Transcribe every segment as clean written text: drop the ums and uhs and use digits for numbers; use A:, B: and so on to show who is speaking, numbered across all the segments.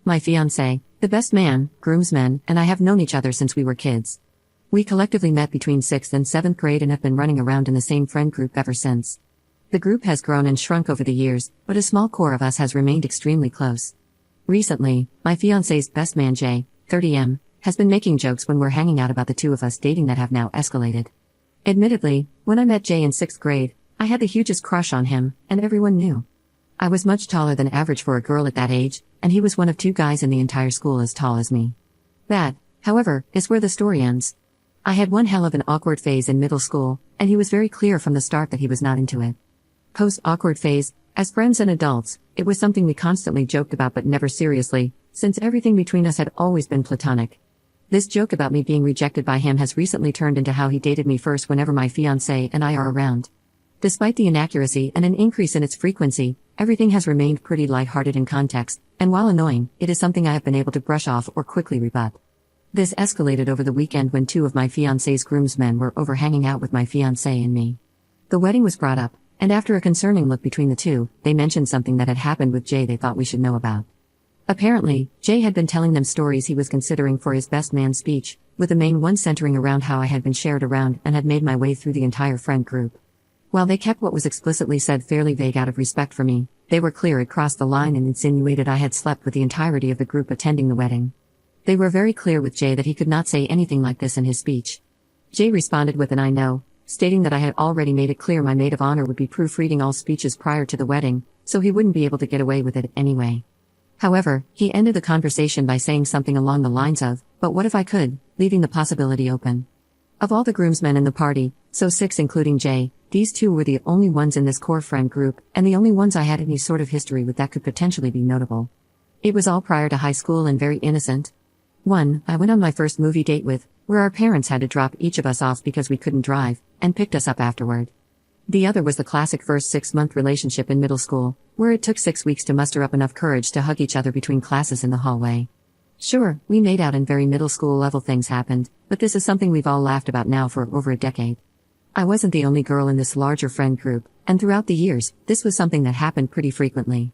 A: My fiancé, the best man, groomsmen, and I have known each other since we were kids. We collectively met between 6th and 7th grade and have been running around in the same friend group ever since. The group has grown and shrunk over the years, but a small core of us has remained extremely close. Recently, my fiancé's best man Jay, 30M, has been making jokes when we're hanging out about the two of us dating that have now escalated. Admittedly, when I met Jay in 6th grade, I had the hugest crush on him, and everyone knew. I was much taller than average for a girl at that age, and he was one of 2 guys in the entire school as tall as me. That, however, is where the story ends. I had one hell of an awkward phase in middle school, and he was very clear from the start that he was not into it. Post-awkward phase, as friends and adults, it was something we constantly joked about but never seriously, since everything between us had always been platonic. This joke about me being rejected by him has recently turned into how he dated me first whenever my fiancé and I are around. Despite the inaccuracy and an increase in its frequency, everything has remained pretty lighthearted in context, and while annoying, it is something I have been able to brush off or quickly rebut. This escalated over the weekend when 2 of my fiancé's groomsmen were over hanging out with my fiancé and me. The wedding was brought up, and after a concerning look between the two, they mentioned something that had happened with Jay they thought we should know about. Apparently, Jay had been telling them stories he was considering for his best man speech, with the main one centering around how I had been shared around and had made my way through the entire friend group. While they kept what was explicitly said fairly vague out of respect for me, they were clear it crossed the line and insinuated I had slept with the entirety of the group attending the wedding. They were very clear with Jay that he could not say anything like this in his speech. Jay responded with an I know, stating that I had already made it clear my maid of honor would be proofreading all speeches prior to the wedding, so he wouldn't be able to get away with it anyway. However, he ended the conversation by saying something along the lines of, "But what if I could," leaving the possibility open. Of all the groomsmen in the party, so 6 including Jay, these 2 were the only ones in this core friend group, and the only ones I had any sort of history with that could potentially be notable. It was all prior to high school and very innocent. One, I went on my first movie date with, where our parents had to drop each of us off because we couldn't drive, and picked us up afterward. The other was the classic first 6-month relationship in middle school, where it took 6 weeks to muster up enough courage to hug each other between classes in the hallway. Sure, we made out and very middle school level things happened, but this is something we've all laughed about now for over a decade. I wasn't the only girl in this larger friend group, and throughout the years, this was something that happened pretty frequently.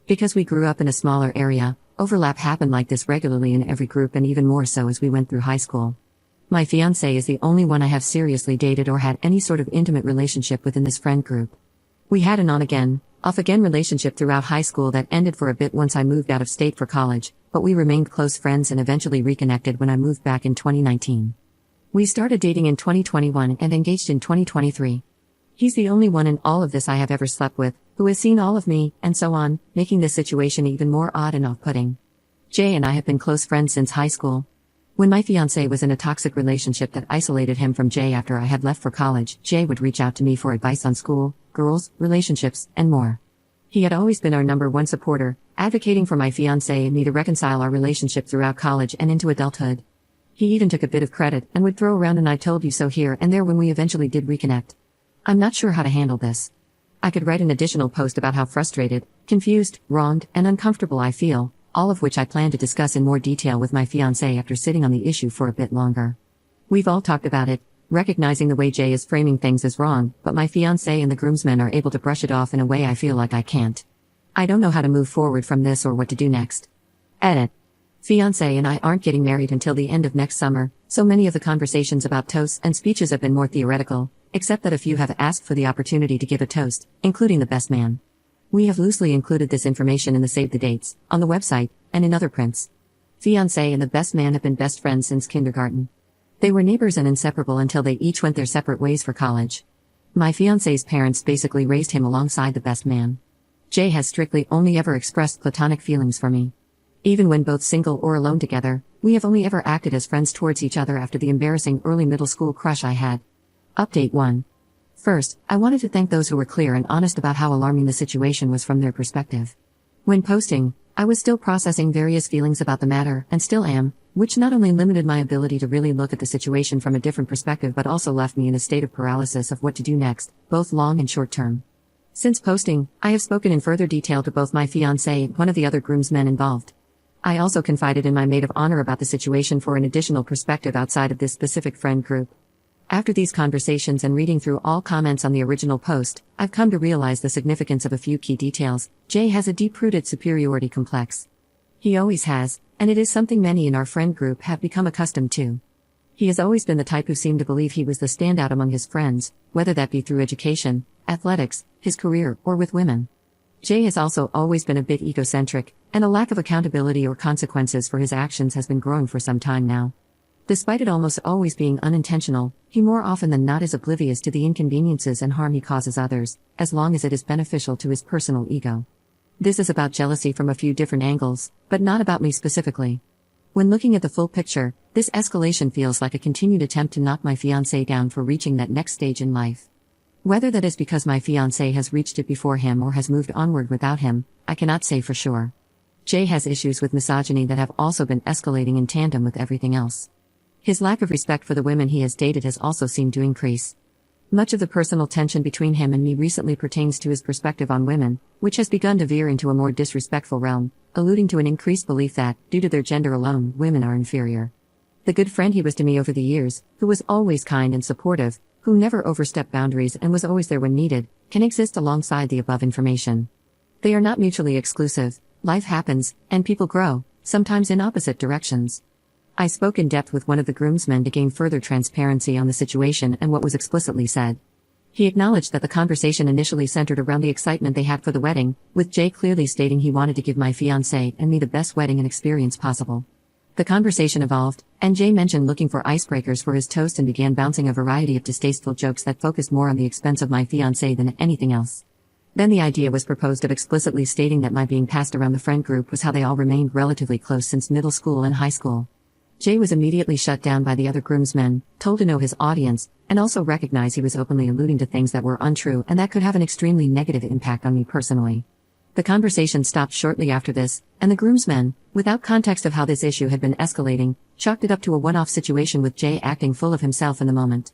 A: Because we grew up in a smaller area, overlap happened like this regularly in every group and even more so as we went through high school. My fiancé is the only one I have seriously dated or had any sort of intimate relationship with in this friend group. We had an on-again, off-again relationship throughout high school that ended for a bit once I moved out of state for college, but we remained close friends and eventually reconnected when I moved back in 2019. We started dating in 2021 and engaged in 2023. He's the only one in all of this I have ever slept with, who has seen all of me, and so on, making this situation even more odd and off-putting. Jay and I have been close friends since high school. When my fiancé was in a toxic relationship that isolated him from Jay after I had left for college, Jay would reach out to me for advice on school, girls, relationships, and more. He had always been our #1 supporter, advocating for my fiancé and me to reconcile our relationship throughout college and into adulthood. He even took a bit of credit and would throw around an "I told you so" here and there when we eventually did reconnect. I'm not sure how to handle this. I could write an additional post about how frustrated, confused, wronged, and uncomfortable I feel, all of which I plan to discuss in more detail with my fiancé after sitting on the issue for a bit longer. We've all talked about it, recognizing the way Jay is framing things as wrong, but my fiancé and the groomsmen are able to brush it off in a way I feel like I can't. I don't know how to move forward from this or what to do next. Edit. Fiancé and I aren't getting married until the end of next summer, so many of the conversations about toasts and speeches have been more theoretical, except that a few have asked for the opportunity to give a toast, including the best man. We have loosely included this information in the Save the Dates, on the website, and in other prints. Fiancé and the best man have been best friends since kindergarten. They were neighbors and inseparable until they each went their separate ways for college. My fiancé's parents basically raised him alongside the best man. Jay has strictly only ever expressed platonic feelings for me. Even when both single or alone together, we have only ever acted as friends towards each other after the embarrassing early middle school crush I had. Update 1. First, I wanted to thank those who were clear and honest about how alarming the situation was from their perspective. When posting, I was still processing various feelings about the matter, and still am, which not only limited my ability to really look at the situation from a different perspective but also left me in a state of paralysis of what to do next, both long and short term. Since posting, I have spoken in further detail to both my fiancé and one of the other groomsmen involved. I also confided in my maid of honor about the situation for an additional perspective outside of this specific friend group. After these conversations and reading through all comments on the original post, I've come to realize the significance of a few key details. Jay has a deep-rooted superiority complex. He always has, and it is something many in our friend group have become accustomed to. He has always been the type who seemed to believe he was the standout among his friends, whether that be through education, athletics, his career, or with women. Jay has also always been a bit egocentric, and a lack of accountability or consequences for his actions has been growing for some time now. Despite it almost always being unintentional, he more often than not is oblivious to the inconveniences and harm he causes others, as long as it is beneficial to his personal ego. This is about jealousy from a few different angles, but not about me specifically. When looking at the full picture, this escalation feels like a continued attempt to knock my fiancé down for reaching that next stage in life. Whether that is because my fiancé has reached it before him or has moved onward without him, I cannot say for sure. Jay has issues with misogyny that have also been escalating in tandem with everything else. His lack of respect for the women he has dated has also seemed to increase. Much of the personal tension between him and me recently pertains to his perspective on women, which has begun to veer into a more disrespectful realm, alluding to an increased belief that, due to their gender alone, women are inferior. The good friend he was to me over the years, who was always kind and supportive, who never overstepped boundaries and was always there when needed, can exist alongside the above information. They are not mutually exclusive, life happens, and people grow, sometimes in opposite directions. I spoke in depth with one of the groomsmen to gain further transparency on the situation and what was explicitly said. He acknowledged that the conversation initially centered around the excitement they had for the wedding, with Jay clearly stating he wanted to give my fiancé and me the best wedding and experience possible. The conversation evolved, and Jay mentioned looking for icebreakers for his toast and began bouncing a variety of distasteful jokes that focused more on the expense of my fiancé than anything else. Then the idea was proposed of explicitly stating that my being passed around the friend group was how they all remained relatively close since middle school and high school. Jay was immediately shut down by the other groomsmen, told to know his audience, and also recognized he was openly alluding to things that were untrue and that could have an extremely negative impact on me personally. The conversation stopped shortly after this, and the groomsmen, without context of how this issue had been escalating, chalked it up to a one-off situation with Jay acting full of himself in the moment.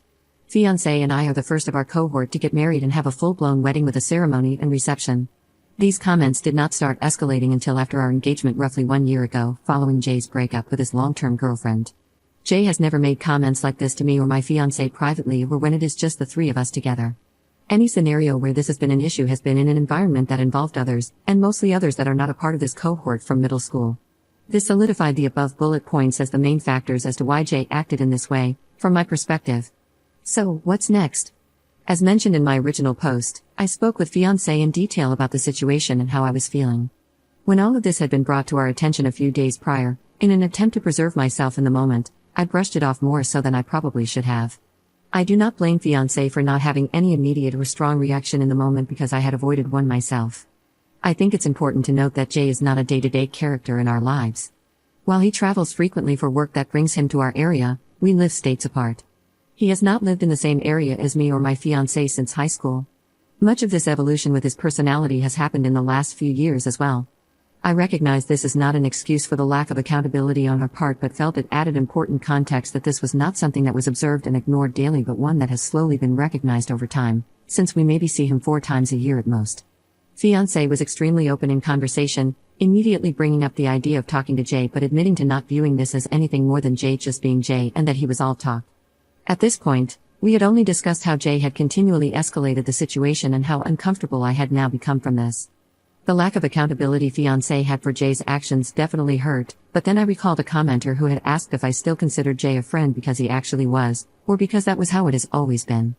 A: Fiancé and I are the first of our cohort to get married and have a full-blown wedding with a ceremony and reception. These comments did not start escalating until after our engagement roughly 1 year ago, following Jay's breakup with his long-term girlfriend. Jay has never made comments like this to me or my fiancé privately or when it is just the three of us together. Any scenario where this has been an issue has been in an environment that involved others, and mostly others that are not a part of this cohort from middle school. This solidified the above bullet points as the main factors as to why Jay acted in this way, from my perspective. So, what's next? As mentioned in my original post, I spoke with fiancé in detail about the situation and how I was feeling. When all of this had been brought to our attention a few days prior, in an attempt to preserve myself in the moment, I brushed it off more so than I probably should have. I do not blame fiancé for not having any immediate or strong reaction in the moment because I had avoided one myself. I think it's important to note that Jay is not a day-to-day character in our lives. While he travels frequently for work that brings him to our area, we live states apart. He has not lived in the same area as me or my fiancé since high school. Much of this evolution with his personality has happened in the last few years as well. I recognize this is not an excuse for the lack of accountability on our part, but felt it added important context that this was not something that was observed and ignored daily but one that has slowly been recognized over time, since we maybe see him 4 times a year at most. Fiancé was extremely open in conversation, immediately bringing up the idea of talking to Jay but admitting to not viewing this as anything more than Jay just being Jay and that he was all talk. At this point, we had only discussed how Jay had continually escalated the situation and how uncomfortable I had now become from this. The lack of accountability fiancé had for Jay's actions definitely hurt, but then I recalled a commenter who had asked if I still considered Jay a friend because he actually was, or because that was how it has always been.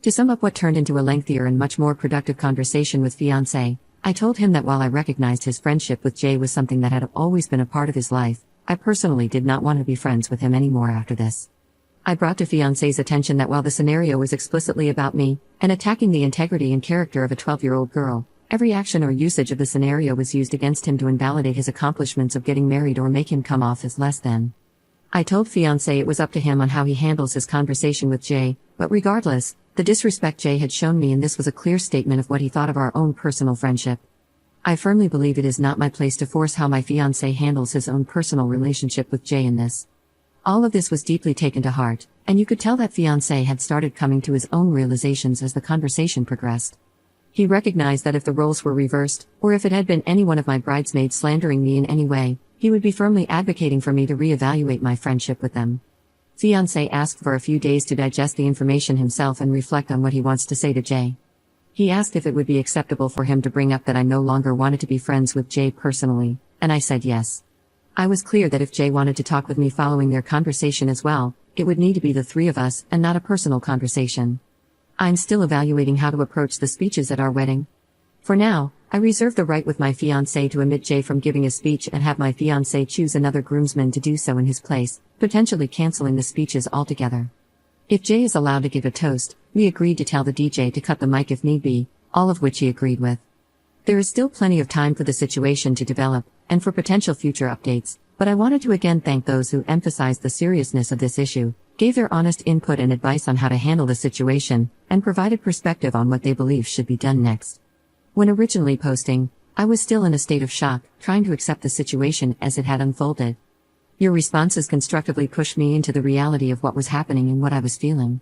A: To sum up what turned into a lengthier and much more productive conversation with fiancé, I told him that while I recognized his friendship with Jay was something that had always been a part of his life, I personally did not want to be friends with him anymore after this. I brought to fiancé's attention that while the scenario was explicitly about me, and attacking the integrity and character of a 12-year-old girl, every action or usage of the scenario was used against him to invalidate his accomplishments of getting married or make him come off as less than. I told fiancé it was up to him on how he handles his conversation with Jay, but regardless, the disrespect Jay had shown me in this was a clear statement of what he thought of our own personal friendship. I firmly believe it is not my place to force how my fiancé handles his own personal relationship with Jay in this. All of this was deeply taken to heart, and you could tell that fiancé had started coming to his own realizations as the conversation progressed. He recognized that if the roles were reversed, or if it had been any one of my bridesmaids slandering me in any way, he would be firmly advocating for me to reevaluate my friendship with them. Fiancé asked for a few days to digest the information himself and reflect on what he wants to say to Jay. He asked if it would be acceptable for him to bring up that I no longer wanted to be friends with Jay personally, and I said yes. I was clear that if Jay wanted to talk with me following their conversation as well, it would need to be the three of us and not a personal conversation. I'm still evaluating how to approach the speeches at our wedding. For now, I reserve the right with my fiancé to omit Jay from giving a speech and have my fiancé choose another groomsman to do so in his place, potentially canceling the speeches altogether. If Jay is allowed to give a toast, we agreed to tell the DJ to cut the mic if need be, all of which he agreed with. There is still plenty of time for the situation to develop, and for potential future updates, but I wanted to again thank those who emphasized the seriousness of this issue, gave their honest input and advice on how to handle the situation, and provided perspective on what they believe should be done next. When originally posting, I was still in a state of shock, trying to accept the situation as it had unfolded. Your responses constructively pushed me into the reality of what was happening and what I was feeling.